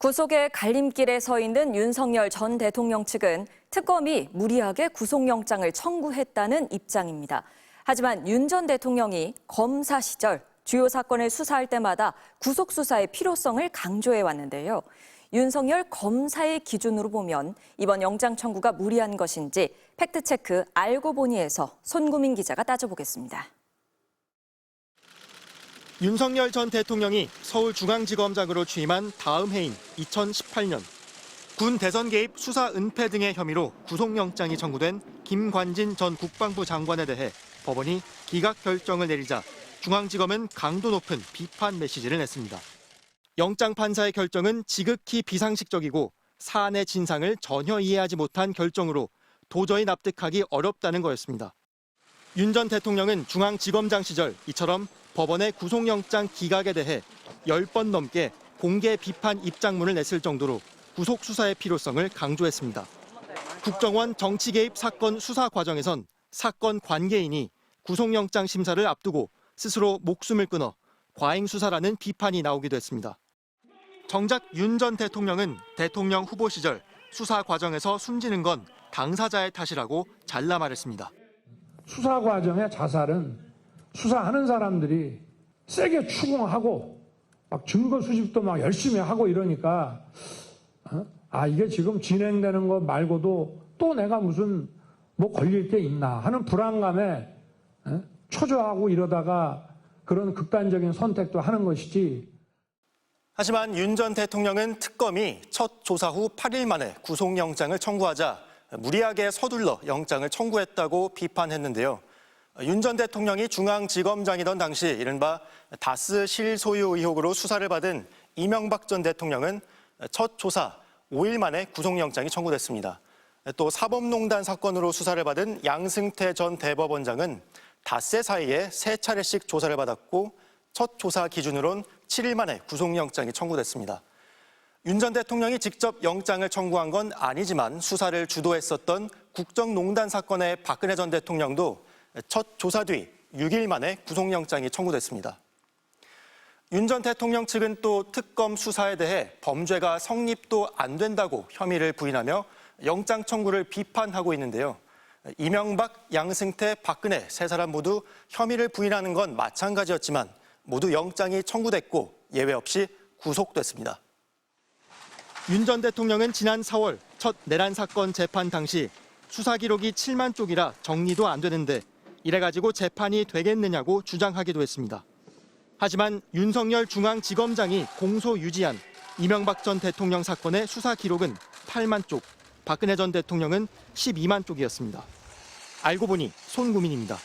구속의 갈림길에 서 있는 윤석열 전 대통령 측은 특검이 무리하게 구속영장을 청구했다는 입장입니다. 하지만 윤 전 대통령이 검사 시절 주요 사건을 수사할 때마다 구속수사의 필요성을 강조해 왔는데요. 윤석열 검사의 기준으로 보면 이번 영장 청구가 무리한 것인지 팩트체크 알고 보니에서 손구민 기자가 따져보겠습니다. 윤석열 전 대통령이 서울중앙지검장으로 취임한 다음 해인 2018년 군 대선 개입 수사 은폐 등의 혐의로 구속영장이 청구된 김관진 전 국방부 장관에 대해 법원이 기각 결정을 내리자 중앙지검은 강도 높은 비판 메시지를 냈습니다. 영장 판사의 결정은 지극히 비상식적이고 사안의 진상을 전혀 이해하지 못한 결정으로 도저히 납득하기 어렵다는 거였습니다. 윤 전 대통령은 중앙지검장 시절 이처럼 법원의 구속영장 기각에 대해 10번 넘게 공개 비판 입장문을 냈을 정도로 구속 수사의 필요성을 강조했습니다. 국정원 정치 개입 사건 수사 과정에선 사건 관계인이 구속영장 심사를 앞두고 스스로 목숨을 끊어 과잉 수사라는 비판이 나오기도 했습니다. 정작 윤 전 대통령은 대통령 후보 시절 수사 과정에서 숨지는 건 당사자의 탓이라고 잘라 말했습니다. 수사 과정의 자살은 수사하는 사람들이 세게 추궁하고 막 증거 수집도 막 열심히 하고 이러니까 이게 지금 진행되는 것 말고도 또 내가 무슨 뭐 걸릴 게 있나 하는 불안감에 초조하고 이러다가 그런 극단적인 선택도 하는 것이지. 하지만 윤 전 대통령은 특검이 첫 조사 후 8일 만에 구속영장을 청구하자 무리하게 서둘러 영장을 청구했다고 비판했는데요. 윤 전 대통령이 중앙지검장이던 당시 이른바 다스 실소유 의혹으로 수사를 받은 이명박 전 대통령은 첫 조사 5일 만에 구속영장이 청구됐습니다. 또 사법농단 사건으로 수사를 받은 양승태 전 대법원장은 닷새 사이에 3차례씩 조사를 받았고 첫 조사 기준으론 7일 만에 구속영장이 청구됐습니다. 윤 전 대통령이 직접 영장을 청구한 건 아니지만 수사를 주도했었던 국정농단 사건의 박근혜 전 대통령도 첫 조사 뒤 6일 만에 구속영장이 청구됐습니다. 윤 전 대통령 측은 또 특검 수사에 대해 범죄가 성립도 안 된다고 혐의를 부인하며 영장 청구를 비판하고 있는데요. 이명박, 양승태, 박근혜 세 사람 모두 혐의를 부인하는 건 마찬가지였지만 모두 영장이 청구됐고 예외 없이 구속됐습니다. 윤 전 대통령은 지난 4월 첫 내란 사건 재판 당시 수사 기록이 7만 쪽이라 정리도 안 되는데 이래가지고 재판이 되겠느냐고 주장하기도 했습니다. 하지만 윤석열 중앙지검장이 공소 유지한 이명박 전 대통령 사건의 수사 기록은 8만 쪽, 박근혜 전 대통령은 12만 쪽이었습니다. 알고 보니 손구민입니다.